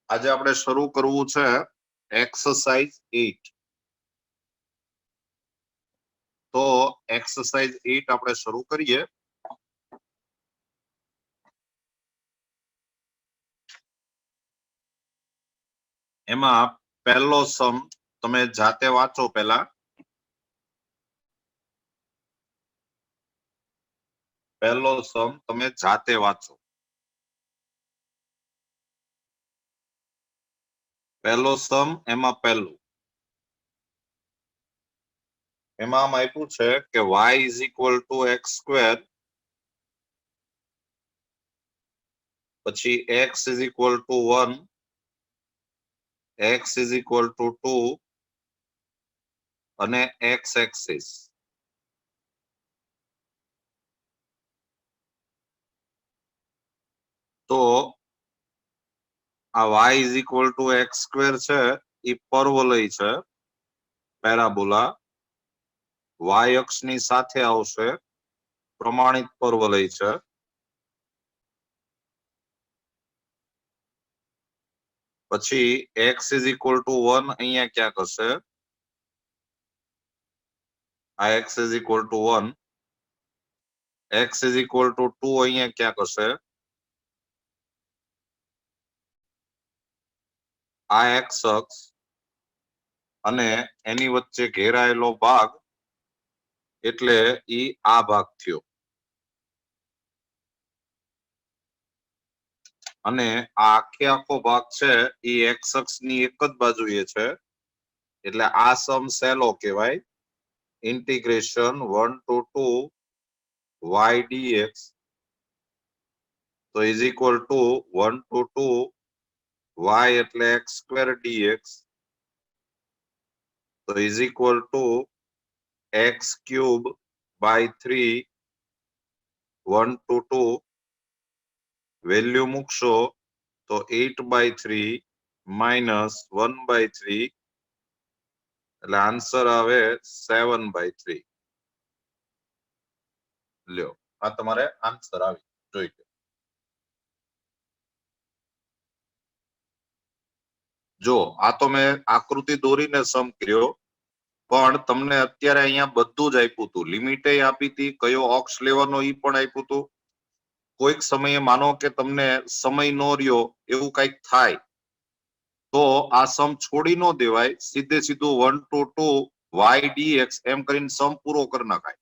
આજે આપણે શરૂ કરવું છે એક્સરસાઇઝ 8. તો એક્સરસાઇઝ 8 આપણે શરૂ કરીએ. એમાં પહેલો સમ તમે જાતે વાંચો. પહેલો સમ તમે જાતે વાંચો. પહેલો સમ એમાં પહેલું એમાં આમ આપ્યું છે કે y is equal two x square, પછી x is equal to 1, x is equal two 2 અને x એક્સિસ. તો આ y is equal two x square છે એ પરવલય છે, પેરાબોલા. y અક્ષની સાથે આવશે, પ્રમાણિત પરવલય છે. પછી x ઇઝ ઇક્વલ ટુ 1 અહીંયા ક્યાંક હશે. આ x is equal to 1, x is equal two 2 અહીંયા ક્યાંક હશે. આ x અક્ષ અને એની વચ્ચે ઘેરાયેલો ભાગ એટલે ઈ આ ભાગ થયો. અને આ આખો ભાગ છે એ x અક્ષની એક જ બાજુએ છે, એટલે આ સમ સહેલો કહેવાય. ઇન્ટિગ્રેશન 1 to 2 y dx તો is equal to 1 to 2 y એટલે x સ્ક્વેર dx તો is equal to x cube by 3 1 to 2 value મૂકશો તો 8/3 માઇનસ 1/3 એટલે આન્સર આવે 7/3. લ્યો, આ તમારે આન્સર આવી જોઈ લો. જો આ તો મેં આકૃતિ દોરીને સમ કર્યો, પણ તમને અત્યારે અહીંયા બધું જ આપ્યું હતું. લિમિટે આપી હતી, કયો અક્ષ લેવાનો એ પણ આપ્યું હતું. કોઈક સમયે માનો કે તમને સમય નો રહ્યો એવું કઈક થાય તો આ સમ છોડી ન દેવાય, સીધે સીધું 1 to 2 y dx એમ કરીને સમ પૂરો કરી નખાય.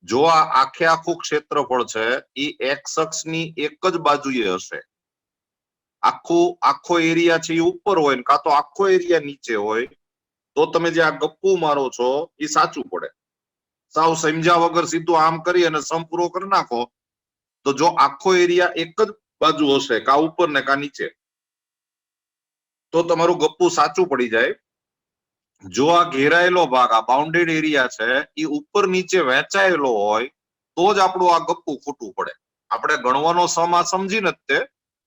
જો આ આખું ક્ષેત્રફળ છે એ x અક્ષની એક જ બાજુએ હશે. આખો એરિયા છે એ ઉપર હોય ને કાં તો આખો એરિયા નીચે હોય, તો તમે જે આ ગપ્પુ મારો છો એ સાચું પડે. સાવ સમજ્યા વગર સીધું આમ કરી અને સમ પૂરો કરી નાખો, તો જો આખો એરિયા એક જ બાજુ હશે, કા ઉપર ને કા નીચે, તો તમારું ગપ્પુ સાચું પડી જાય. જો આ ઘેરાયેલો ભાગ, આ બાઉન્ડેડ એરિયા છે એ ઉપર નીચે વહેંચાયેલો હોય તો જ આપણું આ ગપ્પુ ખોટું પડે. આપણે ગણવાનો સમ આ સમજીને જ તે,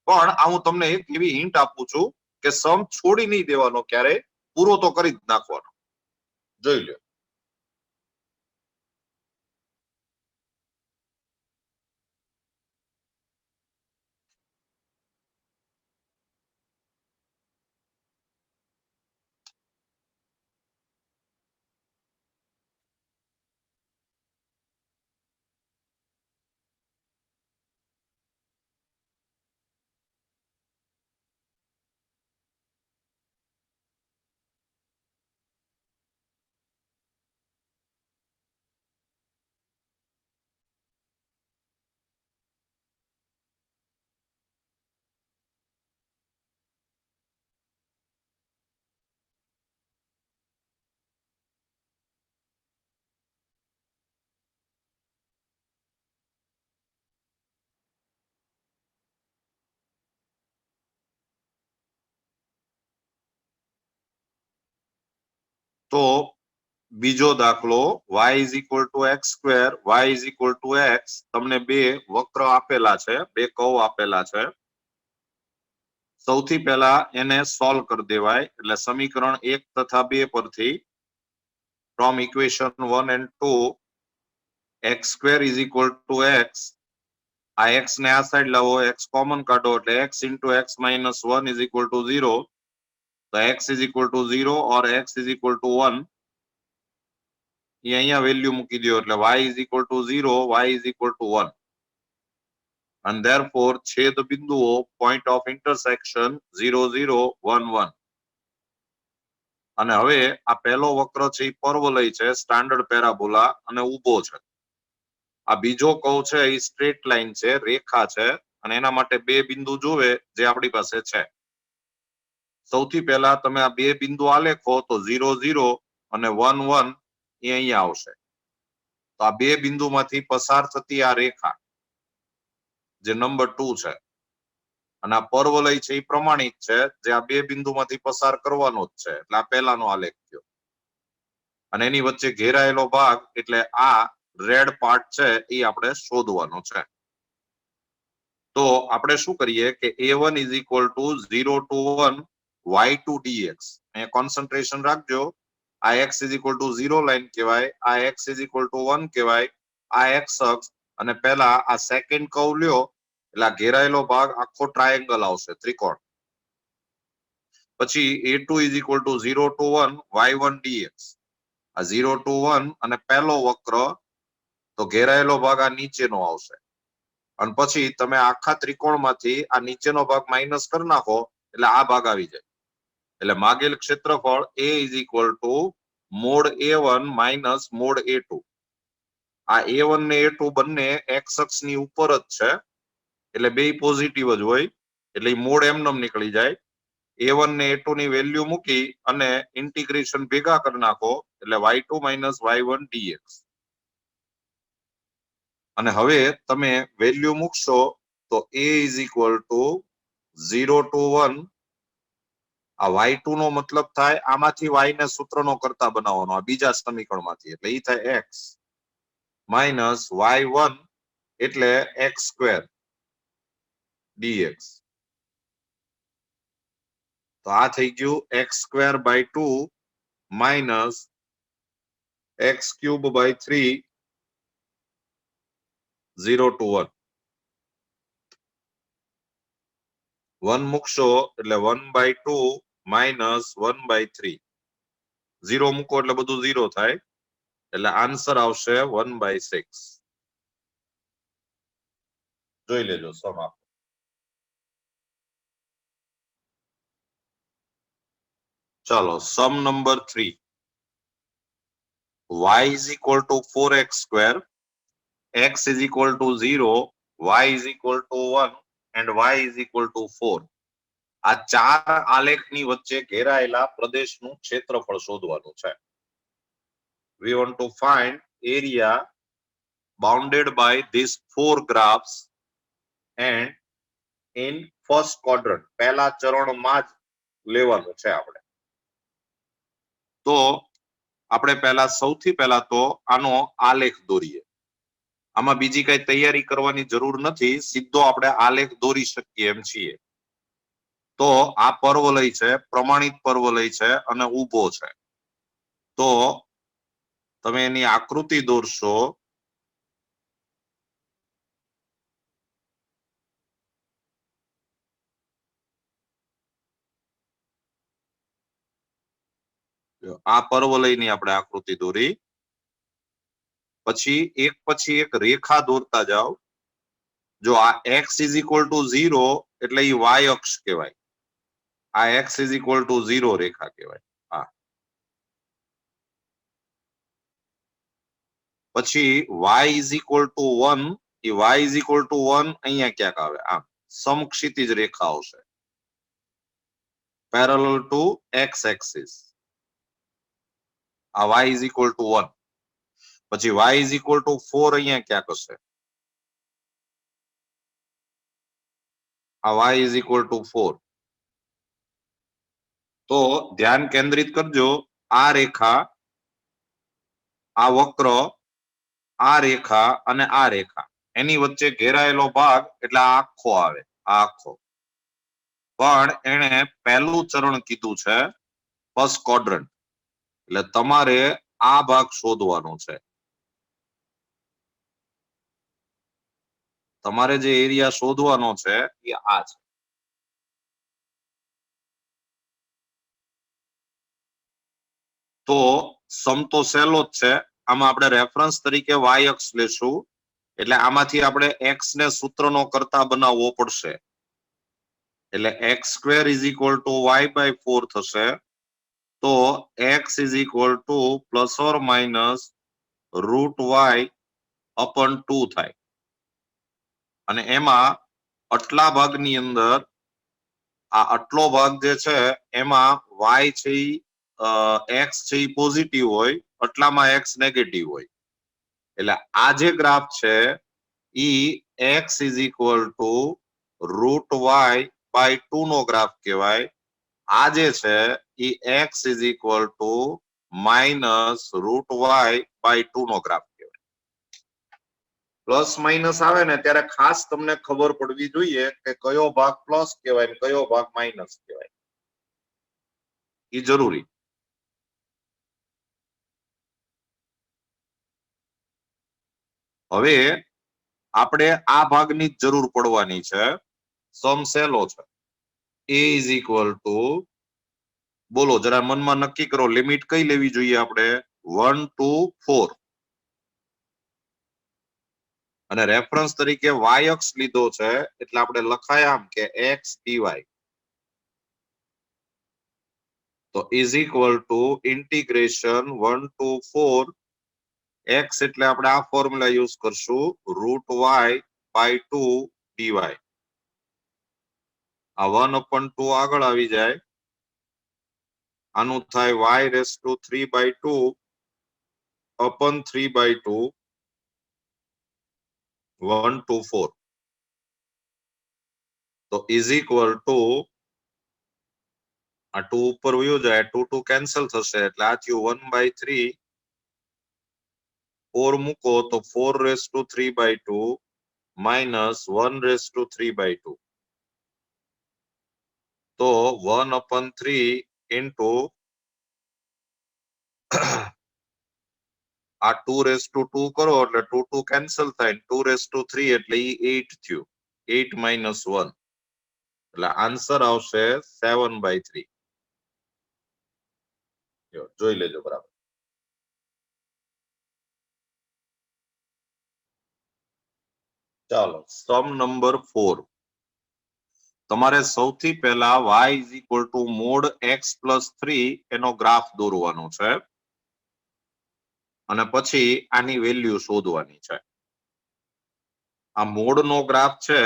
પણ આ હું તમને એક એવી હિન્ટ આપું છું કે સમ છોડી નહીં દેવાનો, ક્યારેય પૂરો તો કરી જ નાખવાનો. જોઈ લો. તો બીજો દાખલો, y is equal two x square, y is equal two x. તમને બે વક્ર આપેલા છે, બે કર્વ આપેલા છે. સૌથી પહેલા એને સોલ્વ કરી દેવાય. એટલે સમીકરણ 1 તથા 2 પરથી from equation 1 and 2 x square is equal two x આ x ને આ સાઈડ લાવો, x કોમન કાઢો એટલે x into x minus 1 is equal to 0. તો x is equal to 0 or x is equal to 1. એ અહીંયા વેલ્યુ મૂકી દો એટલે y is equal to 0, y is equal to 1. And therefore છેદ બિંદુઓ point of intersection 0 0 1 1. અને હવે આ પહેલો વક્ર છે એ પરવલય છે, સ્ટાન્ડર્ડ પેરાબોલા અને ઊભો છે. આ બીજો કર્વ છે એ સ્ટ્રેટ લાઈન છે, રેખા છે, અને એના માટે બે બિંદુ જોવે જે આપણી પાસે છે. સૌથી પહેલા તમે આ બે બિંદુ આલેખો તો 0 0 અને 1 1 એ અહીંયા આવશે. તો આ બે બિંદુમાંથી પસાર થતી આ રેખા જે નંબર 2 છે, અને આ પરવલય છે એ પ્રમાણિત છે, જે આ બે બિંદુમાંથી પસાર કરવાનો જ છે. એટલે આ પહેલાનો આલેખ થયો. અને એની વચ્ચે ઘેરાયેલો ભાગ એટલે આ રેડ પાર્ટ છે એ આપણે શોધવાનો છે. તો આપણે શું કરીએ કે a1 is equal to 0 to 1 y2 dx. અહીંયા કોન્સન્ટ્રેશન રાખજો. આ x is equal to 0 line કહેવાય, આ x is equal to 1 કહેવાય, આ x અક્ષ, અને પહેલા આ સેકન્ડ કર્વ લ્યો એટલે આ ઘેરાયેલો ભાગ આખો ટ્રાયેંગલ આવશે, ત્રિકોણ. પછી a2 is equal to 0 to 1 y1 dx. આ 0 to 1 અને પહેલો વક્ર તો ઘેરાયેલો ભાગ આ નીચેનો આવશે. અને પછી તમે આખા ત્રિકોણમાંથી આ નીચેનો ભાગ માઇનસ કરી નાખો એટલે આ ભાગ આવી જાય. એટલે માગેલ ક્ષેત્રફળ a is equal to mod a1 minus mod a2. આ a1 ને a2 બંને x અક્ષની ઉપર જ છે, એટલે બે પોઝિટિવ જ હોય, એટલે મોડ એમનેમ નીકળી જાય. a1 ને a2 ની વેલ્યુ મૂકી અને ઇન્ટિગ્રેશન ભેગા કરી નાખો એટલે y2 minus y1 dx. અને હવે તમે વેલ્યુ મૂકશો તો a is equal to 0 to 1. આ y2 નો મતલબ થાય આમાંથી y ને સૂત્રનો કરતા બનાવવાનો, આ બીજા સમીકરણમાંથી, એટલે એ થાય x minus y1 એટલે x સ્ક્વેર dx. તો આ થઈ ગયું x square by 2 minus x cube by 3 0 to 1. 1 મૂકશો એટલે 1 by 2 minus 1 by 3. 0 મૂકો એટલે બધું 0 થાય, એટલે આન્સર આવશે 1 by 6. જોઈ લેજો સમ આપો. ચાલો સમ number 3. y is equal to 4x square, x is equal to 0, y is equal to 1 and y is equal to 4. આ ચાર આલેખની વચ્ચે ઘેરાયેલા પ્રદેશનું ક્ષેત્રફળ શોધવાનું છે. We want to find area bounded by these four graphs and in first quadrant. પહેલા ચરણમાં જ લેવાનું છે આપણે. તો આપણે પહેલા સૌથી પહેલા તો આનો આલેખ દોરીએ. આમાં બીજી કઈ તૈયારી કરવાની જરૂર નથી, સીધો આપણે આલેખ દોરી શકીએ એમ છીએ. તો આ પરવલય છે, પ્રમાણિત પરવલય છે અને ઊભો છે. તો તમે એની આકૃતિ દોરશો. આ પરવલયની આપણે આકૃતિ દોરી. પછી એક રેખા દોરતા જાઓ. જો આ x is equal to 0 એટલે એ y અક્ષ કહેવાય, આ x is equal to 0 રેખા કહેવાય. હા, પછી y is equal to 1, A y is equal to 1 અહીંયા ક્યાંક આવે, આમ સમક્ષિતિજ રેખા આવશે, parallel to x axis. આ y is equal to 1. પછી y is equal to 4 અહીંયા ક્યાંક હશે, આ y is equal to 4. તો ધ્યાન કેન્દ્રિત કરજો, આ રેખા, આ વક્ર, આ રેખા અને આ રેખા, એની વચ્ચે ઘેરાયેલો ભાગ એટલે આ આખો આવે, આ આખો. પણ એને પહેલું ચરણ કીધું છે, ફર્સ્ટ ક્વોડ્રન્ટ, એટલે તમારે આ ભાગ શોધવાનો છે. તમારે જે એરિયા શોધવાનો છે એ આ છે. તો સમ તો સહેલો જ છે. આમાં આપણે રેફરન્સ તરીકે y અક્ષ લેશું, એટલે આમાંથી આપણે x ને સૂત્રનો કરતા બનાવવો પડશે. એટલે x² = y/4 થશે. તો x = ±√y/2 થાય. અને એમાં આટલા ભાગની અંદર આ આટલો ભાગ જે છે એમાં y છે x છે એ પોઝિટિવ હોય, આટલામાં x નેગેટિવ હોય. એટલે આ જે ગ્રાફ છે ઈ x =√y/2 નો ગ્રાફ કહેવાય. આ જે છે ઈ x =−√y/2 નો ગ્રાફ કહેવાય. પ્લસ માઇનસ આવે ને ત્યારે ખાસ તમને ખબર પડવી જોઈએ કે કયો ભાગ પ્લસ કહેવાય ને કયો ભાગ માઇનસ કહેવાય. એ જરૂરી. હવે આપણે આ ભાગની જ જરૂર પડવાની છે. સમ સહેલો છે. a = બોલો જરા મનમાં નક્કી કરો, લિમિટ કઈ લેવી જોઈએ આપણે? 1 to 4. અને રેફરન્સ તરીકે y અક્ષ લીધો છે એટલે આપણે લખાય આમ કે x dy. તો =(1 to 4) x એટલે આપણે આ ફોર્મ્યુલા યુઝ કરશું, √y/2 dy. આ 1/2 આગળ આવી જાય, આનું થાય y^3/2 upon 3/2 1 to 4. તો = આ 2 ઉપર વયો જાય, 2 કેન્સલ થશે એટલે આ થયું 1/3. 4 મૂકો તો 4^3/2 -1^3/2. તો 1/3 into આ 2^2 કરો એટલે 2 કેન્સલ થાય, 2^3 એટલે 8 થયું. 8 - 1 એટલે આન્સર આવશે 7/3. જોઈ લેજો બરાબર. ચાલો સમ નંબર 4. તમારે સૌથી પહેલા y =(x+3) એનો ગ્રાફ દોરવાનો છે અને પછી આની વેલ્યુ શોધવાની છે. આ મોડનો ગ્રાફ છે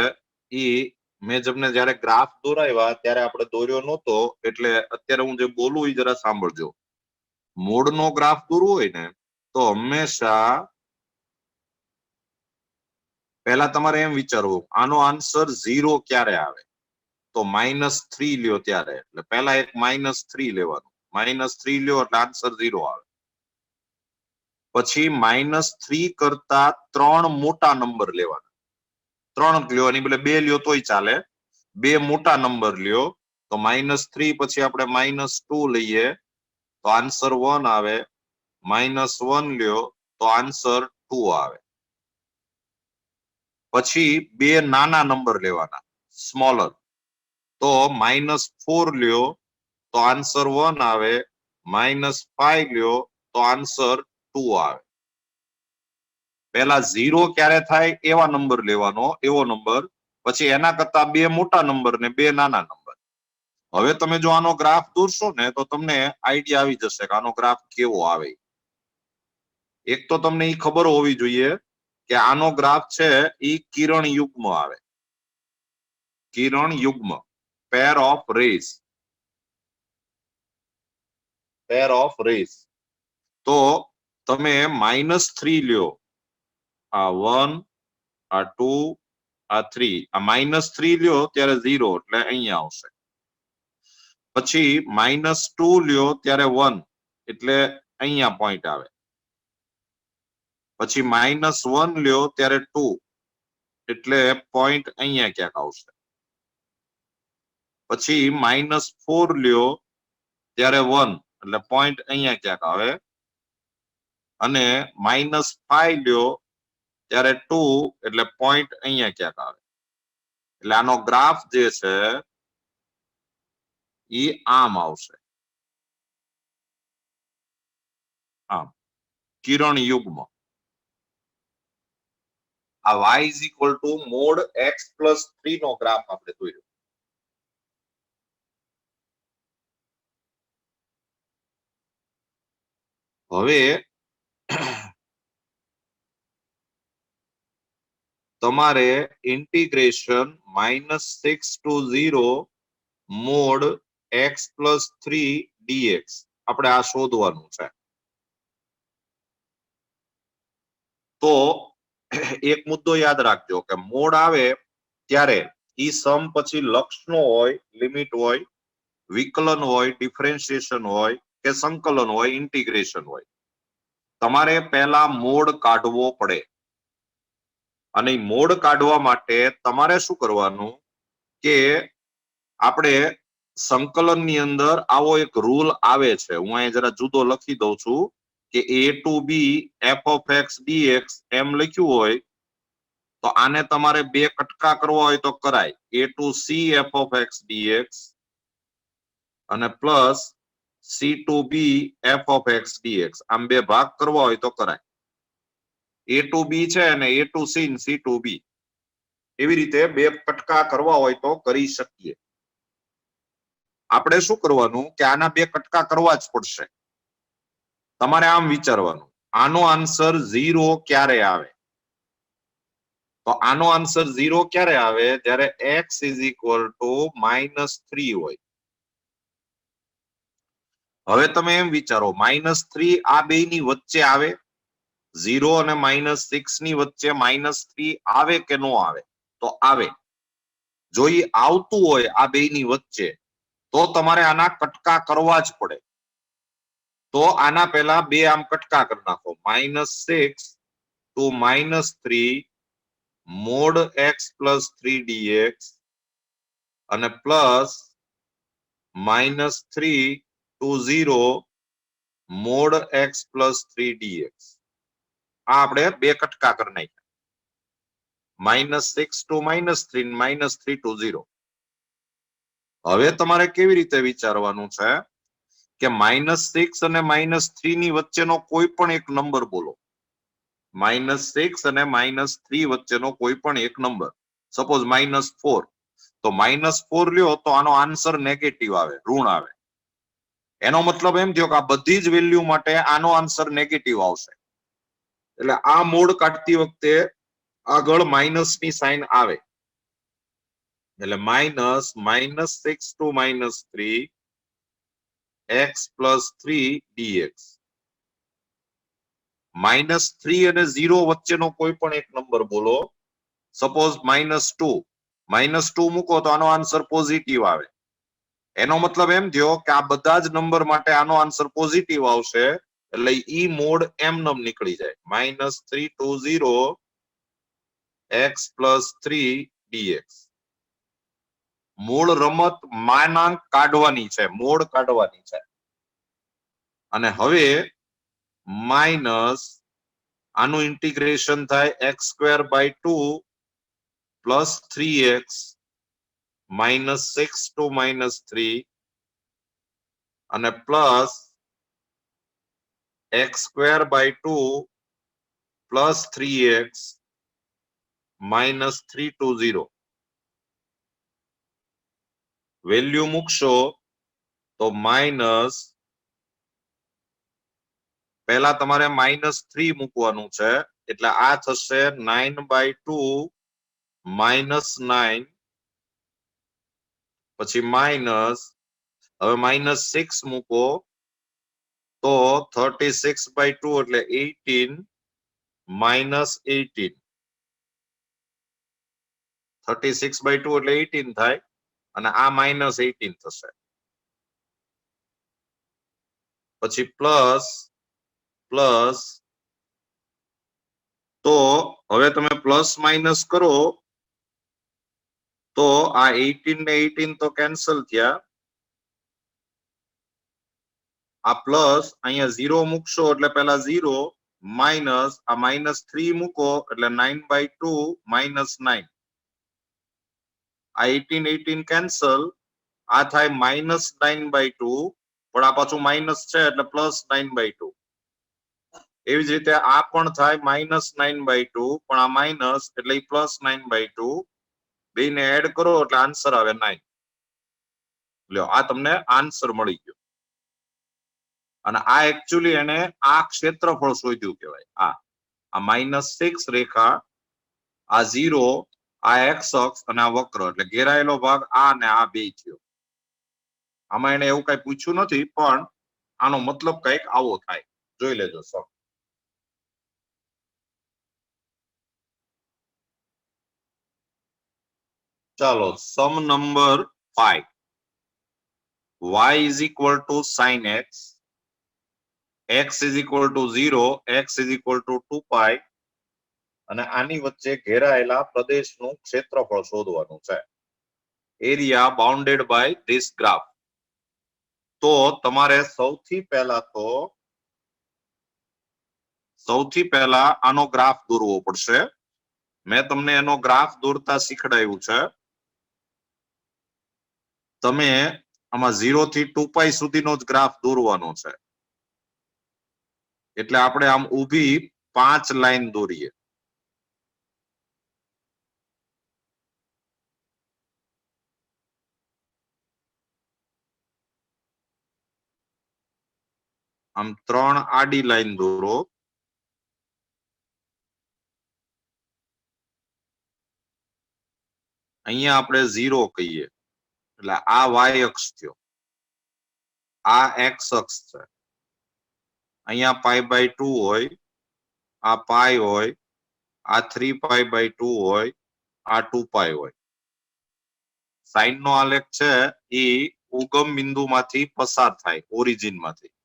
ઈ મેં તમને જયારે ગ્રાફ દોરાવ્યા ત્યારે આપણે દોર્યો નહોતો, એટલે અત્યારે હું જે બોલું એ જરા સાંભળજો. મોડનો ગ્રાફ દોરવો હોય ને તો હંમેશા પહેલા તમારે એમ વિચારવું આનો આન્સર 0 ક્યારે આવે? તો -3 લ્યો ત્યારે. એટલે પહેલા એક -3 લેવાનું. -3 લ્યો એટલે આન્સર 0 આવે. પછી -3 કરતા 3 મોટા નંબર લેવાના. 3 લ્યો, એની બદલે 2 લ્યો તોય ચાલે. 2 મોટા નંબર લ્યો તો -3 પછી આપણે -2 લઈએ તો આન્સર 1 આવે. -1 લ્યો તો આન્સર 2 આવે. પછી 2 નાના નંબર લેવાના, સ્મોલર. તો -4 લ્યો તો આન્સર 1 આવે. -5 લ્યો તો આન્સર 2 આવે. પહેલા 0 ક્યારે થાય એવા નંબર લેવાનો, એવો નંબર. પછી એના કરતા 2 મોટા નંબર ને 2 નાના નંબર. હવે તમે જો આનો ગ્રાફ દોરશો ને તો તમને આઈડિયા આવી જશે કે આનો ગ્રાફ કેવો આવે. એક તો તમને એ ખબર હોવી જોઈએ કે આનો ગ્રાફ છે એ કિરણ યુગ્મ આવે. કિરણ યુગ્મ, pair of rays. Pair of rays. તો તમે -3 લ્યો, આ 1, આ 2, આ 3. આ -3 લ્યો ત્યારે 0 એટલે અહીંયા આવશે. પછી -2 લ્યો ત્યારે 1 એટલે અહીંયા પોઈન્ટ આવે. પછી -1 લ્યો ત્યારે 2 એટલે પોઈન્ટ અહીંયા ક્યાંક આવશે. પછી -4 લ્યો ત્યારે 1 એટલે પોઈન્ટ અહીંયા ક્યાંક આવે. અને -5 લ્યો ત્યારે 2 એટલે પોઈન્ટ અહીંયા ક્યાંક આવે. એટલે આનો ગ્રાફ જે છે એ આમ આવશે, આમ કિરણ યુગ્મ. આ y is equal to mod x plus 3 નો ગ્રાફ આપણે દોર્યો. હવે તમારે integration -6 to 0 mod x plus 3 dx આપણે આ શોધવાનું છે. તો એક મુદ્દો યાદ રાખજો કે મોડ આવે ત્યારે ઈ સમ પછી લક્ષનો હોય, લિમિટ હોય, વિકલન હોય, ડિફરન્શિએશન હોય કે સંકલન હોય, ઇન્ટિગ્રેશન હોય. તમારે પહેલા મોડ કાઢવો પડે. અને મોડ કાઢવા માટે તમારે શું કરવાનું કે આપણે સંકલનની અંદર આવો એક રૂલ આવે છે. હું અહીં જરા જુદો લખી દઉં છું કે a to b f of x dx એમ લખ્યું હોય તો આને તમારે બે કટકા કરવા હોય તો કરાય. a to c f of x dx અને plus c to b f of x dx આમ બે ભાગ કરવા હોય તો કરાય. a to b છે અને a to c ને c to b એવી રીતે બે કટકા કરવા હોય તો કરી શકીએ. આપણે શું કરવાનું કે આના બે કટકા કરવા જ પડશે. તમારે આમ વિચારવાનું આનો આન્સર 0 ક્યારે આવે? તો આનો આન્સર 0 ક્યારે આવે? જ્યારે x ઇઝ ઇક્વલ ટુ -3 હોય. હવે તમે એમ વિચારો -3 આ બે ની વચ્ચે આવે? 0 અને -6 ની વચ્ચે -3 આવે કે નો આવે? તો આવે. જો એ આવતું હોય આ બે ની વચ્ચે તો તમારે આના કટકા કરવા જ પડે. તો આના પહેલા બે આમ કટકા કરી નાખો. -6 to -3 mode x plus 3 dx અને plus -3 to 0 mod x plus 3 dx. આ આપણે બે કટકા કરી નાખ્યા. -6 to -3 -3 to 0. હવે તમારે કેવી રીતે વિચારવાનું છે કે -6 અને -3 ની વચ્ચેનો કોઈ પણ એક નંબર બોલો. -6 અને -3 વચ્ચેનો કોઈ પણ એક નંબર, સપોઝ -4. તો -4 લ્યો તો આનો આન્સર નેગેટિવ આવે, ઋણ આવે. એનો મતલબ એમ થયો કે આ બધી જ વેલ્યુ માટે આનો આન્સર નેગેટિવ આવશે. એટલે આ મોડ કાઢતી વખતે આગળ માઇનસ ની સાઇન આવે. એટલે -6 to -3 x પ્લસ 3 dx. -3 અને 0 વચ્ચેનો કોઈ પણ એક નંબર બોલો. સપોઝ -2. -2 મૂકો તો આનો આન્સર પોઝિટિવ આવે. એનો મતલબ એમ થયો કે આ બધા જ નંબર માટે આનો આન્સર પોઝિટિવ આવશે. એટલે ઈ મોડ એમ નીકળી જાય. -3 to 0 x પ્લસ 3 dx. મૂળ રમત માનાંક કાઢવાની છે, મોડ કાઢવાની છે. અને હવે માઇનસ આનું ઇન્ટિગ્રેશન થાય x²/2 પ્લસ 3x -6 to -3 અને plus x²/2 plus 3x -3 to 0. Value મૂકશો તો માઇનસ, પહેલા તમારે -3 મૂકવાનું છે. એટલે આ થશે 9/2 -9 પછી માઇનસ, હવે -6 મૂકો તો 36/2 એટલે 18 -18. 36/2 એટલે 18 થાય અને આ -18 થશે. પછી પ્લસ પ્લસ, તો હવે તમે પ્લસ માઇનસ કરો તો આ 18 ને 18 તો કેન્સલ થયા. આ પ્લસ અહીંયા 0 મૂકશો એટલે પહેલા 0 માઇનસ આ -3 મૂકો એટલે 9/2 -9 આ 18 કેન્સલ આ થાય -9/2 પણ આ પાછું માઇનસ છે એટલે +9/2 એવી જ રીતે આ પણ થાય -9/2 પણ આ માઇનસ એટલે +9/2 બેને એડ કરો એટલે આન્સર આવે 9 લ્યો આ તમને આન્સર મળી ગયો અને આ એકચ્યુઅલી એને આ ક્ષેત્રફળ શોધ્યું કહેવાય આ -6 રેખા આ 0 આ એક્સ અક્ષ અને આ વક્ર એટલે ઘેરાયેલો ભાગ આ ને આ બે થયો આમાં એને એવું કઈ પૂછ્યું નથી પણ આનો મતલબ કઈક આવો થાય જોઈ લેજો સર ચાલો સમ number 5 y is equal to sin x is equal to 0 x is equal to 2 pi અને આની વચ્ચે ઘેરાયેલા પ્રદેશનું ક્ષેત્રફળ શોધવાનું છે area bounded by this graph તો તમારે સૌથી પહેલા આનો ગ્રાફ દોરવો પડશે મેં તમને એનો ગ્રાફ દોરતા શીખડાયું છે તમે આમાં 0 થી 2 પાઈ સુધીનો જ ગ્રાફ દોરવાનો છે એટલે આપણે આમ ઊભી 5 લાઈન દોરીએ આમ 3 આડી લાઈન દોરો અહીંયા આપણે 0 કહીએ એટલે આ y અક્ષ થયો આ x અક્ષ છે અહીંયા π/2 હોય આ પાઈ હોય આ 3π/2 હોય આ 2 હોય સાઈન નો આલેખ છે એ ઉગમ બિંદુમાંથી પસાર થાય ઓરિજિન માંથી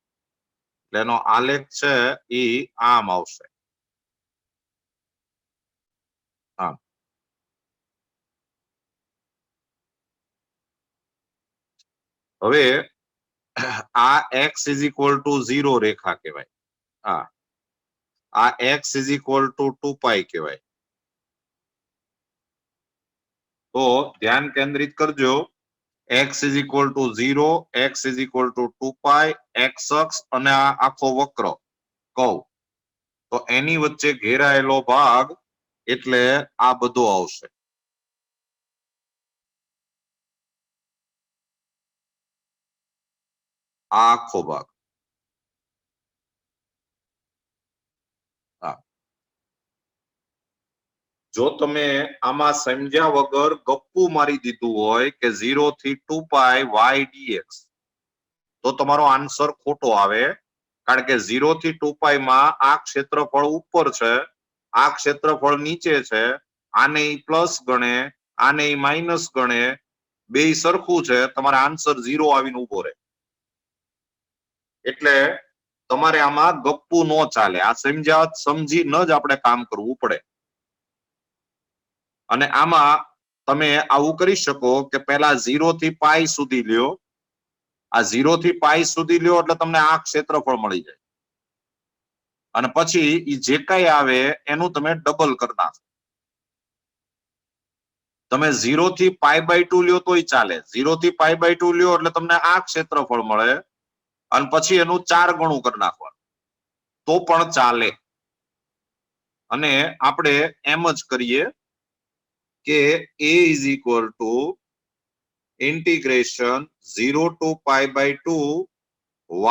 એટલે એનો આલેખ છે એ આમ આવશે આમ હવે આ x is equal to 0 રેખા કહેવાય આ x is equal to 2 પાઈ કહેવાય તો ધ્યાન કેન્દ્રિત કરજો x is equal to 0 x is equal to 2 pi x અક્ષ અને આ આખો વક્ર કહું તો એની વચ્ચે ઘેરાયેલો ભાગ એટલે આ બધો આવશે આ આખો ભાગ જો તમે આમાં સમજ્યા વગર ગપ્પુ મારી દીધું હોય કે 0 થી 2 પાઈ y dx તો તમારો આન્સર ખોટો આવે કારણ કે 0 થી 2 પાઈ માં આ ક્ષેત્રફળ ઉપર છે આ ક્ષેત્રફળ નીચે છે આને પ્લસ ગણે આને માઇનસ ગણે બે સરખું છે તમારે આન્સર 0 આવીને ઉભો રહે એટલે તમારે આમાં ગપ્પુ નો ચાલે આ સમજીને જ આપણે કામ કરવું પડે અને આમાં તમે આવું કરી શકો કે પહેલા 0 થી પાઈ સુધી લ્યો આ 0 થી પાઈ સુધી લ્યો એટલે તમને આ ક્ષેત્રફળ મળી જાય અને પછી ઈ જે કઈ આવે એનું તમે ડબલ કરી નાખો તમે 0 થી π/2 લ્યો તોય ચાલે 0 થી π/2 લ્યો એટલે તમને આ ક્ષેત્રફળ મળે અને પછી એનું 4 ગણું કરી નાખવાનું તો પણ ચાલે અને આપણે એમ જ કરીએ કે a is equal to integration 0 to π/2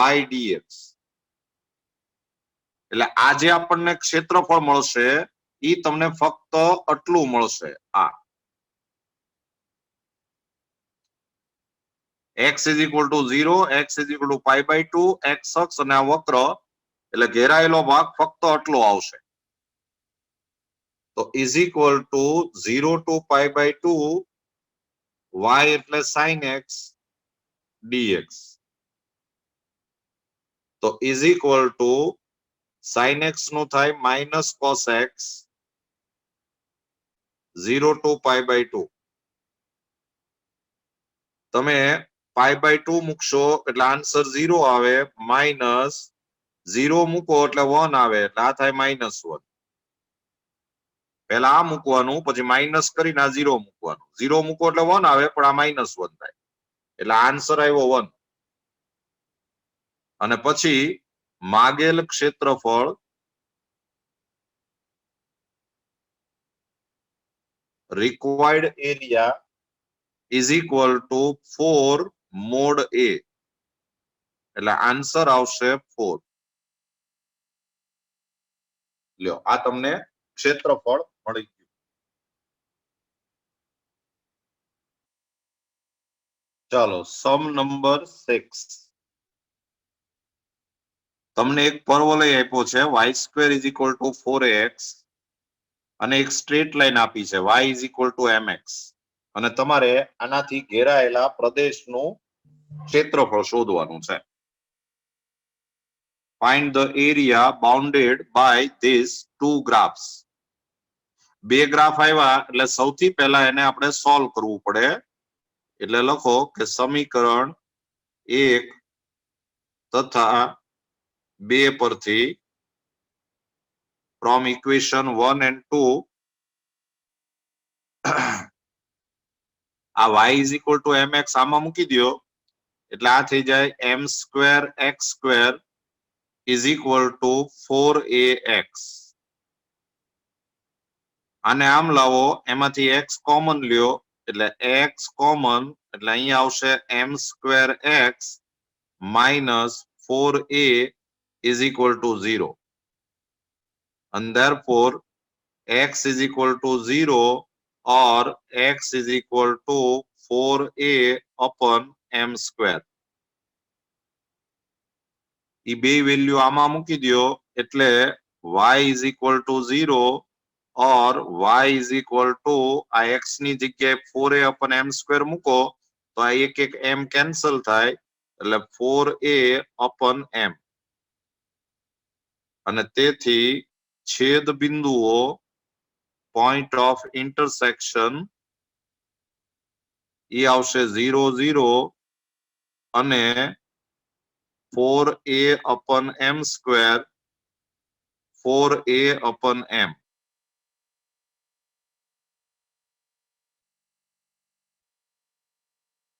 y dx એટલે આ જે આપણને ક્ષેત્રફળ મળશે ઈ તમને ફક્ત આટલું મળશે આ x is equal to 0 x is equal to π/2 x અક્ષ અને આ વક્ર એટલે ઘેરાયેલો ભાગ ફક્ત આટલો આવશે તો is equal to 0 to π/2 y એટલે sin x dx તો is equal to sin x નું થાય minus cos x 0 to π/2 તમે π/2 મૂકશો એટલે આન્સર 0 આવે માઇનસ 0 મૂકો એટલે 1 આવે એટલે આ થાય -1. પહેલા આ મૂકવાનું પછી માઇનસ કરીને આ 0 મૂકવાનું. 0 મૂકો એટલે 1 આવે પણ આ -1 થાય એટલે આન્સર આવ્યો 1. અને પછી માગેલ ક્ષેત્રફળ required area is equal to 4 mod a એટલે આન્સર આવશે 4. લ્યો આ તમને ક્ષેત્રફળ મળી ગયું. ચાલો સમ નંબર 6. તમને એક પરવલય આપ્યો છે y² = 4ax અને એક સ્ટ્રેટ લાઈન આપી છે y = mx અને તમારે આનાથી ઘેરાયેલા પ્રદેશનું ક્ષેત્રફળ શોધવાનું છે. Find the area bounded by these two graphs. બે ગ્રાફ આવ્યા એટલે સૌથી પહેલા એને આપણે સોલ્વ કરવું પડે. એટલે લખો કે સમીકરણ 1 તથા 2 પરથી from equation 1 and 2 આ y = mx આમાં મૂકી દો એટલે આ થઈ જાય m² x² = 4ax. આને આમ લાવો એમાંથી x કોમન લ્યો એટલે x કોમન એટલે અહીંયા આવશે m² x - 4a = 0 and therefore x = 0 or x = 4a upon m². ઈ બે વેલ્યુ આમાં મૂકી દો એટલે y = 0 or y = આ x ની જગ્યાએ 4a upon m² મૂકો તો આ એક m કેન્સલ થાય એટલે 4a upon m અને તેથી છેદ બિંદુઓ point of intersection એ આવશે 0 0 અને 4a upon m², 4a upon m.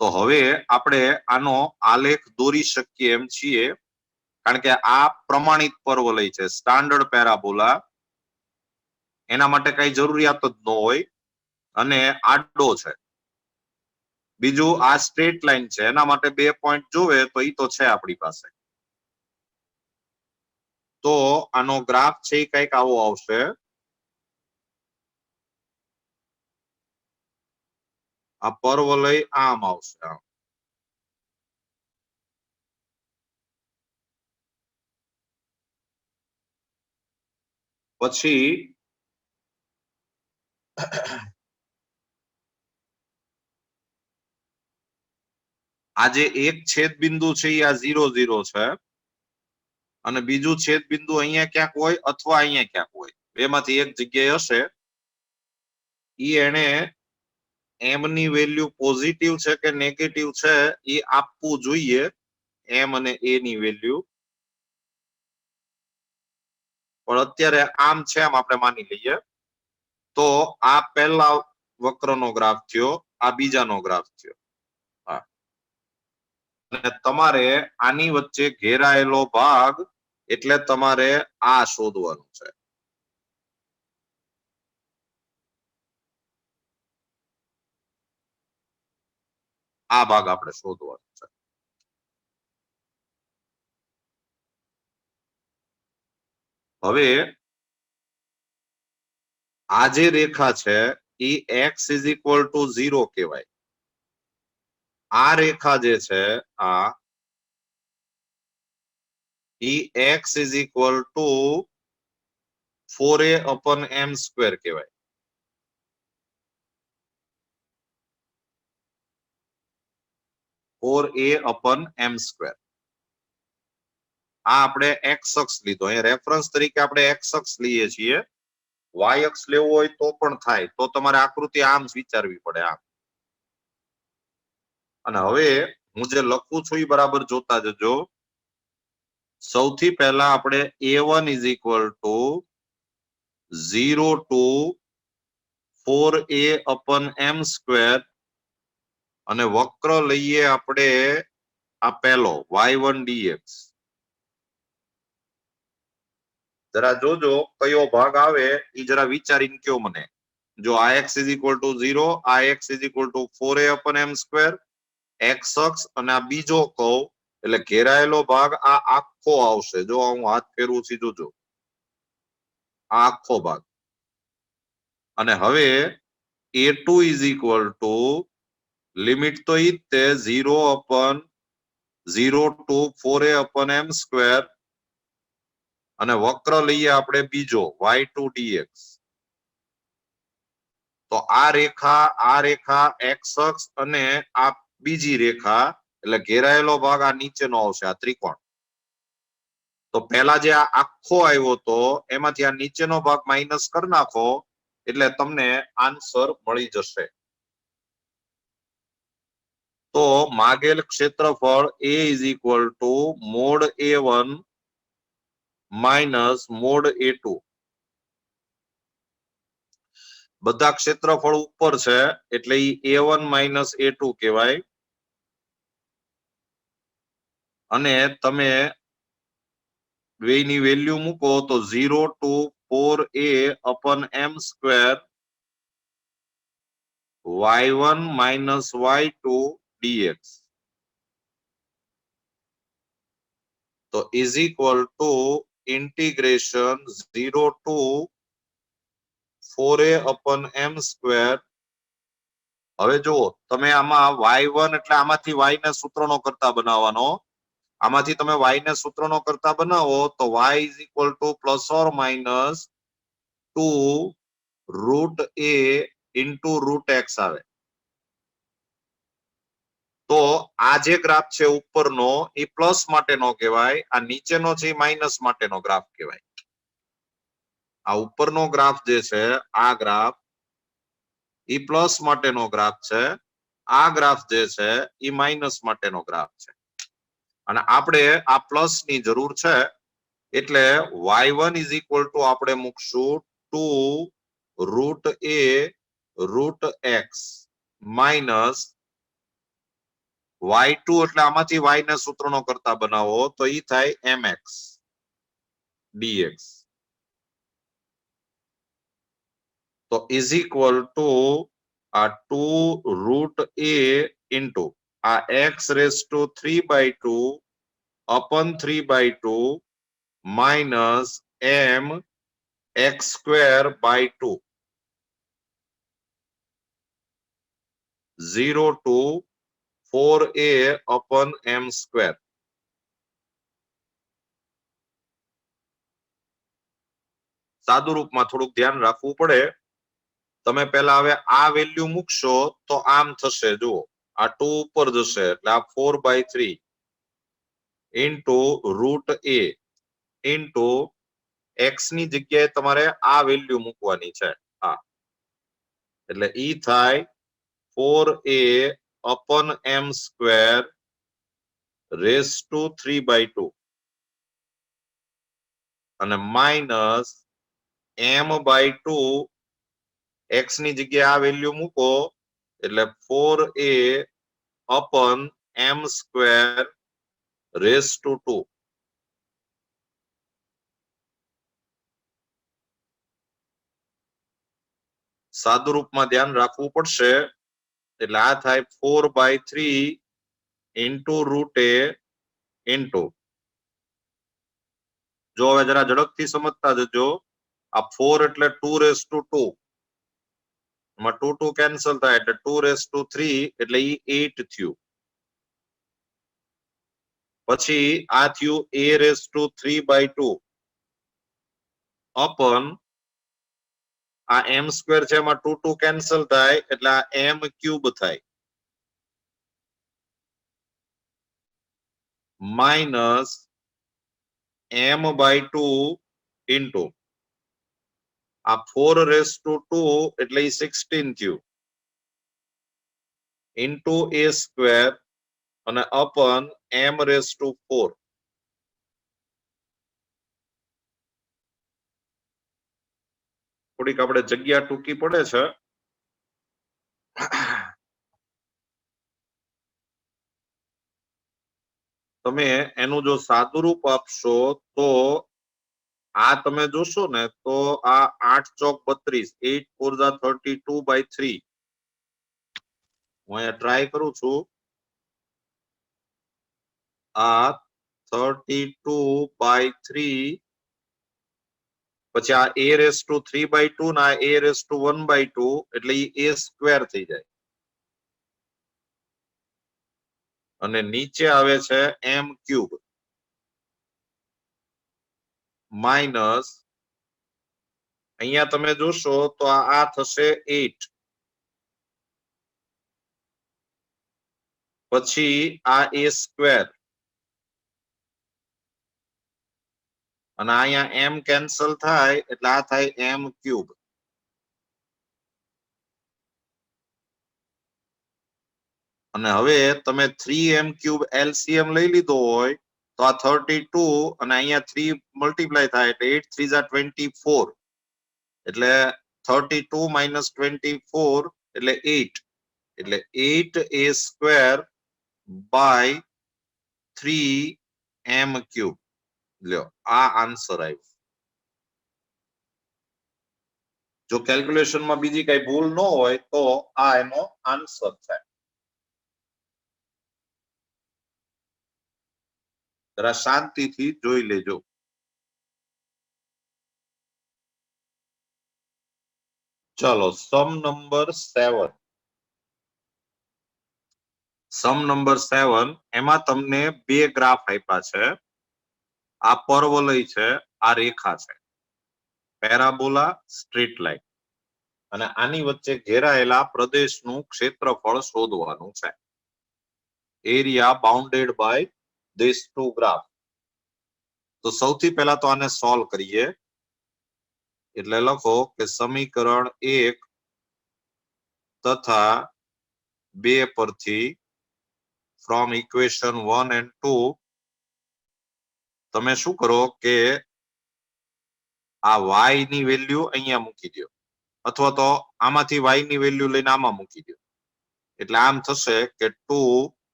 તો હવે આપણે આનો આલેખ દોરી શકીએ એમ છીએ કારણ કે આ પ્રમાણિત પરવલય છે સ્ટાન્ડર્ડ પેરાબોલા એના માટે કઈ જરૂરિયાત જ ન હોય અને આડો છે. બીજું આ સ્ટ્રેટ લાઈન છે એના માટે 2 પોઈન્ટ જોવે તો ઈ તો છે આપણી પાસે. તો આનો ગ્રાફ છે કઈક આવો આવશે. આ પરવલય આમ આવશે. પછી આ જે એક છેદ બિંદુ છે એ આ 0 0 છે અને બીજું છેદ બિંદુ અહીંયા ક્યાંક હોય અથવા અહીંયા ક્યાંક હોય બેમાંથી એક જગ્યાએ હશે. ઈ એને m ની વેલ્યુ પોઝિટિવ છે કે નેગેટિવ છે એ આપવું જોઈએ m અને a ની વેલ્યુ. પણ અત્યારે આમ છે આમ આપણે માની લઈએ. તો આ પહેલા વક્રનો ગ્રાફ થયો આ બીજાનો ગ્રાફ થયો. અને તમારે આની વચ્ચે ઘેરાયેલો ભાગ એટલે તમારે આ શોધવાનું છે. આ ભાગ આપણે શોધવાનો છે. હવે આ જે રેખા છે એ x = 0 કહેવાય. આ રેખા જે છે આ ઈ x = 4a upon m² કહેવાય. a upon m². આ આપણે x અક્ષ લીધો અહીંયા રેફરન્સ તરીકે આપણે x અક્ષ લઈએ છીએ. y અક્ષ લેવો હોય તો પણ થાય તો તમારે આકૃતિ આમ વિચારવી પડે આમ. અને હવે હું જે લખું છું એ બરાબર જોતા જજો. સૌથી પહેલા આપણે a1 is equal to 0 to 4a upon m square અને વક્ર લઈએ આપણે આ પહેલો y1 dx. જરા જોજો કયો ભાગ આવે એ જરા વિચારીને કયો મને. જો ax is equal to 0, ax is equal two 4a upon m square, x અક્ષ અને આ બીજો કહું એટલે ઘેરાયેલો ભાગ આ આખો આવશે. જો હું હાથ ફેરવું સીધું જો આ આખો ભાગ. અને હવે a2 is equal two limit તો ઈ જ તે 0 અપન 0 to 4a upon m square અને વક્ર લઈએ આપણે બીજો y2 dx. તો આ રેખા x અક્ષ અને આ બીજી રેખા એટલે ઘેરાયેલો ભાગ આ નીચેનો આવશે આ ત્રિકોણ. તો પહેલા જે આ આખો આવ્યો તો એમાંથી આ નીચેનો ભાગ માઇનસ કરી નાખો એટલે તમને આન્સર મળી જશે. તો માગેલ ક્ષેત્રફળ a is equal to mode a1 minus mode a2. બધા ક્ષેત્રફળ ઉપર છે એટલે a1 માઇનસ a2 કહેવાય. અને તમે બેની વેલ્યુ મૂકો તો 0 to 4a upon m square y1 minus y2 dx. તો is equal to integration 0 to 4a upon m square. હવે જુઓ તમે આમાં y1 એટલે આમાંથી y ને સૂત્રનો કરતા બનાવવાનો. આમાંથી તમે y ને સૂત્રનો કરતા બનાવો તો y is equal to plus or minus 2 root a into root x આવે. તો આ જે ગ્રાફ છે ઉપરનો એ પ્લસ માટેનો કહેવાય, આ નીચેનો છે માઇનસ માટેનો ગ્રાફ કહેવાય. આ ઉપરનો ગ્રાફ જે છે આ ગ્રાફ એ પ્લસ માટેનો ગ્રાફ છે, આ ગ્રાફ જે છે એ માઇનસ માટેનો ગ્રાફ છે. અને આપણે આ પ્લસ ની જરૂર છે એટલે y1 ઇઝ ઇક્વલ ટુ આપણે મૂકશું 2 root a root x minus y2 એટલે આમાંથી y ને સૂત્રનો કરતા બનાવો તો ઈ થાય mx dx. તો ઇઝ ઇક્વલ ટુ આ 2 રૂટ a ઇન્ટુ આ x raise to 3/2 upon 3/2 minus m x square by 2 0 to 4a upon m square. સાદુ રૂપમાં થોડુંક ધ્યાન રાખવું પડે. તમે પહેલા હવે આ વેલ્યુ મૂકશો તો આમ થશે. જુઓ આ 2 ઉપર જશે એટલે આ 4/3 into route a into x ની જગ્યાએ તમારે આ વેલ્યુ મૂકવાની છે આ. એટલે ઈ થાય 4a upon m square race to 3/2 અને માઇનસ m/2 x ની જગ્યાએ આ વેલ્યુ મૂકો એટલે 4a upon m square raise to 2. સાદુ રૂપમાં ધ્યાન રાખવું પડશે. એટલે આ થાય 4/3 ઇન્ટુ રૂટ a ઇન્ટુ. જો હવે જરા ઝડપથી સમજતા જજો. આ 4 એટલે 2 રેસ ટુ 2 માં 2 2 કેન્સલ થાય એટલે 2 રેસ ટુ 3 એટલે ઈ 8 થયું. પછી આ થયું a રેસ ટુ 3/2 અપન આ m સ્ક્વેર છે એમાં 2 2 કેન્સલ થાય એટલે આ m ક્યુબ થાય માઇનસ m/2 ઇન્ટુ આ 4 રેસ ટુ 2 એટલે 16 થયું ઇન્ટુ a સ્ક્વેર અને અપન m રેસ ટુ 4. થોડીક આપણે જગ્યા ટૂંકી પડે છે. તમે એનું જો સાદુરૂપ આપશો તો આ તમે જોશો ને તો આ 8 ચોક 32 8 4 32/3 હું અહીંયા ટ્રાય કરું છું. આ 32/3 પછી આ a raised to 3/2 ના a raised to 1/2 એટલે એ સ્ક્વેર થઈ જાય અને નીચે આવે છે m ક્યુબ માઇનસ અહીંયા તમે જોશો તો આ થશે 8 પછી આ a સ્ક્વેર અને અહીંયા m કેન્સલ થાય એટલે આ થાય m ક્યુબ અને હવે તમે 3m ક્યુબ LCM લઈ લીધો હોય તો આ 32 અને અહીંયા 3 મલ્ટીપ્લાય થાય એટલે 8 3 24 એટલે 32 minus 24 એટલે 8 એટલે 8a square by 3m cube લ્યો આ આન્સર આવ્યો. જો કેલ્ક્યુલેશનમાં બીજી કઈ ભૂલ ન હોય તો આ એનો આન્સર છે. જરા શાંતિથી જોઈ લેજો. ચલો સમ નંબર 7. સમ નંબર 7 એમાં તમને બે ગ્રાફ આપ્યા છે. આ પરવલય છે, આ રેખા છે, પેરાબોલા સ્ટ્રીટ લાઇન અને આની વચ્ચે ઘેરાયેલા પ્રદેશનું ક્ષેત્રફળ શોધવાનું છે. Area bounded by this to graph. તો સૌથી પહેલા તો આને સોલ્વ કરીએ એટલે લખો કે સમીકરણ 1 તથા 2 પરથી ફ્રોમ ઇક્વેશન 1 and 2 તમે શું કરો કે આ y ની વેલ્યુ અહીંયા મૂકી દો અથવા તો આમાંથી y ની વેલ્યુ લઈને આમાં મૂકી દો એટલે આમ થશે કે 2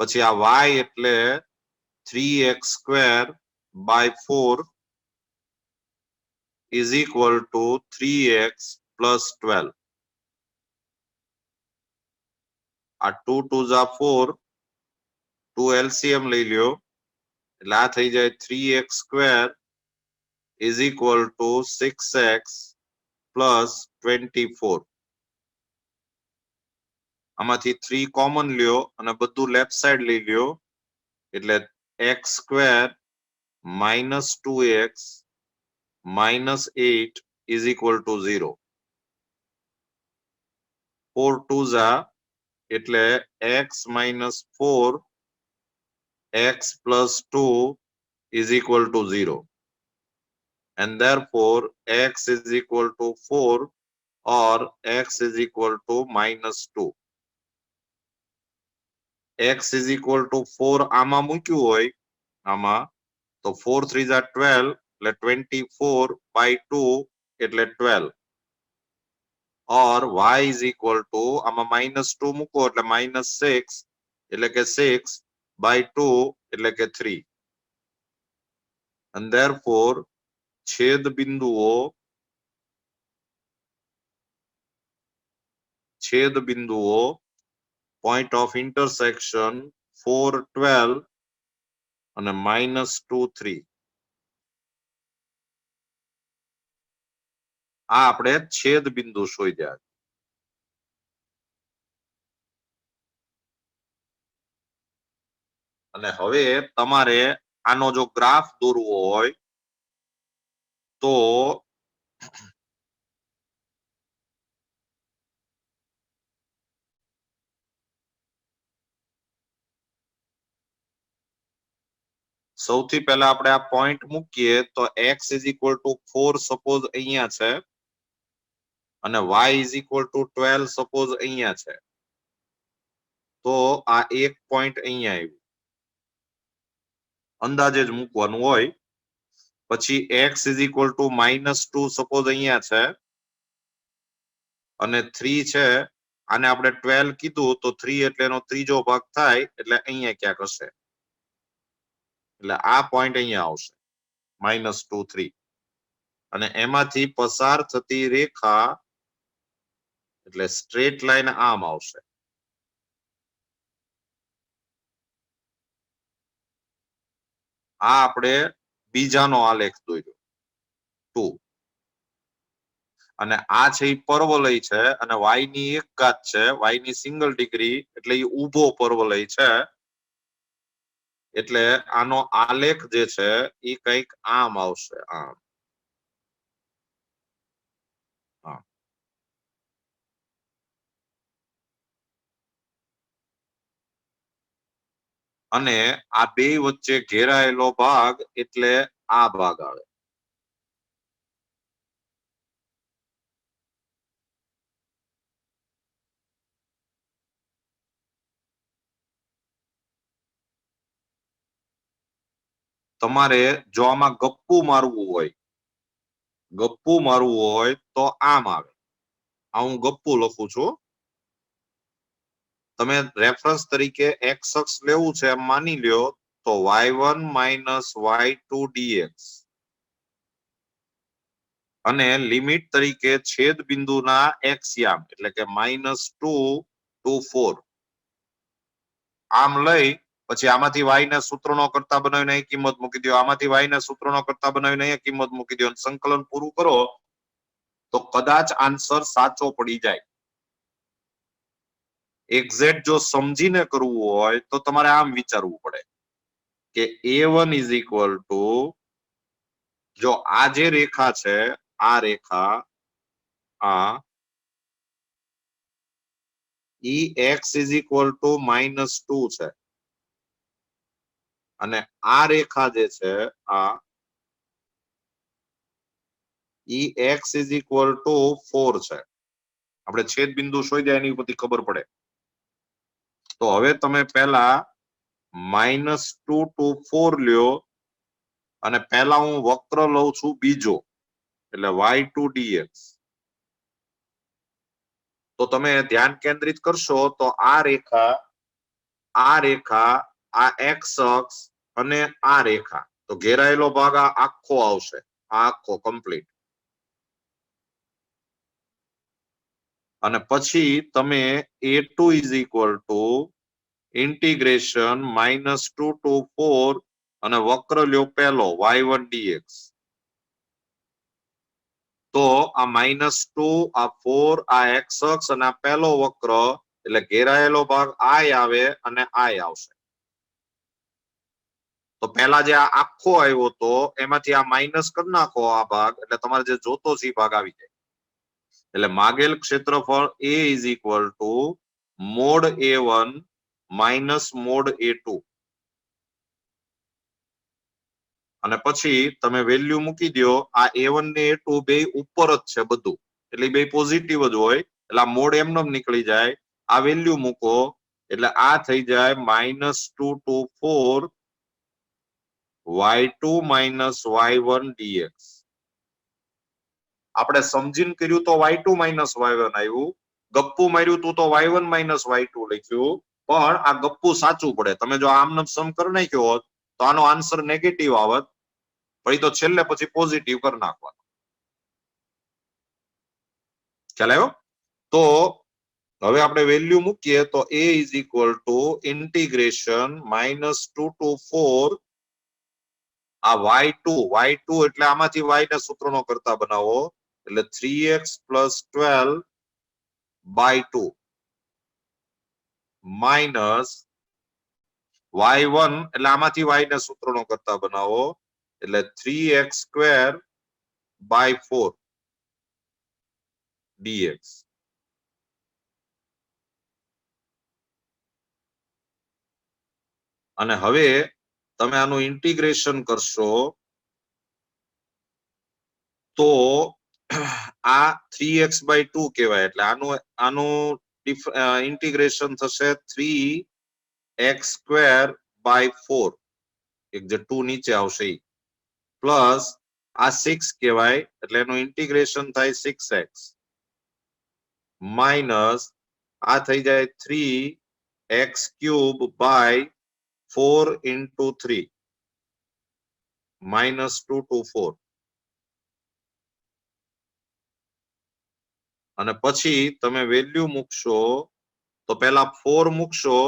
પછી આ y એટલે 3x² by 4 is equal to 3x plus 12. આ 2 2s are 4 2 LCM લઈ લ્યો એટલે આ થઈ જાય 3x² is equal to 6x plus 24. આમાંથી 3 કોમન લ્યો અને બધું લેફ્ટ સાઈડ લઈ લ્યો એટલે x² minus 2x minus 8 is equal to 0. 4 2s are એટલે x minus 4 x plus 2 is equal to 0 and therefore x is equal to 4 or x is equal to minus 2. x is equal to 4 આમાં મૂક્યું હોય આમાં તો 4 3s are 12 એટલે 24 by 2 એટલે 12 or y is equal to આમાં minus 2 મૂકો એટલે minus 6 એટલે કે 6 by 2 એટલે કે 3 and therefore છેદ બિંદુઓ point of intersection 4 12 અને -2 3 આ આપણે છેદ બિંદુ શોધ્યા અને હવે તમારે આનો જો ગ્રાફ દોરવો હોય તો સૌથી પહેલા આપણે આ પોઈન્ટ મૂકીએ તો x is equal to 4 suppose અહીંયા છે અને y is equal to 12 suppose અહીંયા છે તો આ એક પોઈન્ટ અહીંયા આવ્યું અંદાજે જ મૂકવાનું હોય પછી x is equal two -2 suppose અહીંયા છે અને 3 છે, આને આપણે 12 કીધું તો 3 એટલે એનો ત્રીજો ભાગ થાય એટલે અહીંયા ક્યાંક હશે, એટલે આ પોઈન્ટ અહીંયા આવશે -2 3 અને એમાંથી પસાર થતી રેખા એટલે સ્ટ્રેટ લાઈન આમ આવશે. આ આપણે બીજાનો આલેખ દોર્યો 2 અને આ છે એ પર્વલય છે અને y ની એક ઘાત છે, y ની સિંગલ ડિગ્રી એટલે એ ઊભો પર્વલય છે, એટલે આનો આલેખ જે છે એ કંઈક આમ આવશે, આમ. અને આ બે વચ્ચે ઘેરાયેલો ભાગ એટલે આ ભાગ આવે. તમારે જો આમાં ગપ્પુ મારવું હોય તો આમ આવે. આ હું ગપ્પુ લખું છું, તમે રેફરન્સ તરીકે x અક્ષ લેવું છે એમ માની લ્યો તો y1 - y2 dx અને લિમિટ તરીકે છેદ બિંદુના x યામ એટલે કે -2 to 4 આમ લઈ પછી આમાંથી y ને સૂત્રનો કરતા બનાવીને અહીં કિંમત મૂકી દો, આમાંથી y ને સૂત્રનો કરતા બનાવીને અહીંયા કિંમત મૂકી દો, સંકલન પૂરું કરો તો કદાચ આન્સર સાચો પડી જાય. એક્ઝેક્ટ જો સમજીને કરવું હોય તો તમારે આમ વિચારવું પડે કે a1 ઇઝ ઇક્વલ ટુ, જો આ જે રેખા છે આ રેખા આ ઈ x ઇઝ ઇક્વલ ટુ -2 છે અને આ રેખા જે છે આ ઈ x ઇઝ ઇક્વલ ટુ 4 છે. આપણે છેદ બિંદુ શોધ્યા એની બધી ખબર પડે. તો હવે તમે પહેલા -2 to 4 લ્યો અને પહેલા હું વક્ર લઉં છું બીજો એટલે y2 dx. તો તમે ધ્યાન કેન્દ્રિત કરશો તો આ રેખા આ x અક્ષ અને આ રેખા તો ઘેરાયેલો ભાગ આ આખો આવશે, આ આખો કમ્પ્લીટ. અને પછી તમે a2 is equal to integration -2 to 4 અને વક્ર લ્યો પહેલો y1 dx. તો આ -2 આ 4 આ x અક્ષ અને આ પહેલો વક્ર એટલે ઘેરાયેલો ભાગ આય આવે અને આય આવશે. તો પહેલા જે આ આખો આવ્યો તો એમાંથી આ માઇનસ કરી નાખો આ ભાગ એટલે તમારે જે જોતો છે એ ભાગ આવી જાય. એટલે માગેલ ક્ષેત્રફળ a is equal to mode a1 minus mode a2 અને પછી તમે વેલ્યુ મૂકી દો. આ a1 ને a2 બે ઉપર જ છે બધું, એટલે બે પોઝિટિવ જ હોય એટલે આ મોડ એમને નીકળી જાય. આ વેલ્યુ મૂકો એટલે આ થઈ જાય -2 to 4 y2 minus y1 dx. આપણે સમજીને કર્યું તો y2 minus y1 આવ્યું, ગપ્પુ માર્યું તું તો y1 minus y2 લખ્યું, પણ આ ગપ્પુ સાચું પડે. તમે જો આમ સમ કરી નાખ્યો હોત તો આનો આન્સર નેગેટિવ આવત, પછી તો છેલ્લે પછી પોઝિટિવ કરી નાખવાનો. ખ્યાલ આવ્યો? તો હવે આપણે વેલ્યુ મૂકીએ તો a is equal to integration -2 to 4 આ y2 એટલે આમાંથી y ના સૂત્રનો કરતા બનાવો એટલે 3x + 12 by 2 માઇનસ y1 એટલે આમાંથી y ના સૂત્રનો કરતા બનાવો એટલે 3x² by 4 dx. અને હવે તમે આનું ઇન્ટિગ્રેશન કરશો તો આ 3x/2 કહેવાય, એટલે આનું ઇન્ટિગ્રેશન થશે 3x² by 4, એક જે 2 નીચે આવશે પ્લસ આ 6 કહેવાય એટલે એનું ઇન્ટિગ્રેશન થાય 6x માઇનસ આ થઈ જાય 3x cube by 4 into 3 minus 2 to 4 અને પછી તમે વેલ્યુ મૂકશો તો પેલા 4 મૂકશો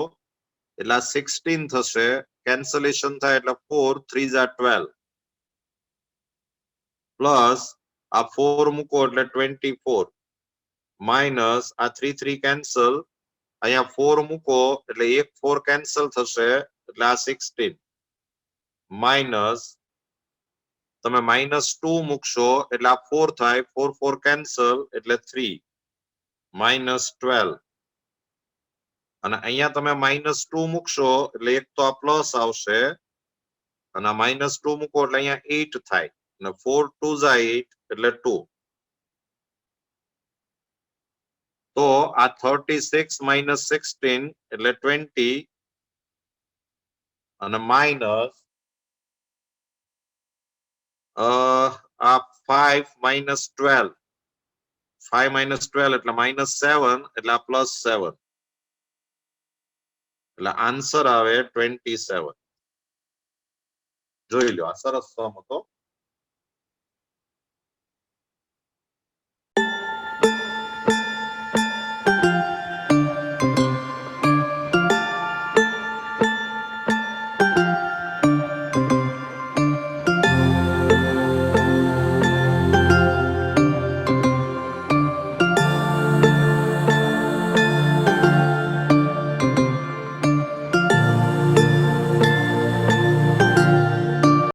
એટલે 16 થશે કેન્સલેશન થાય એટલે 4 3 જા 12 પ્લસ આ 4 મૂકો એટલે 24 માઇનસ આ 3 3 કેન્સલ અહીંયા 4 મૂકો એટલે 1 4 કેન્સલ થશે એટલે આ 16 માઇનસ તમે -2 મૂકશો એટલે આ 4 થાય 4 4 કેન્સલ એટલે 3 -12 અને અહીંયા તમે -2 મૂકશો એટલે એક તો આ પ્લસ આવશે અને -2 મૂકો એટલે અહીંયા 8 થાય અને 4 2 જા 8 એટલે 2 તો આ 36 - 16 એટલે 20 અને માઇનસ આ 5 - 12 5 - 12 એટલે -7 એટલે આ +7 એટલે આન્સર આવે 27 જોઈ લો આ સરસ સમ હતો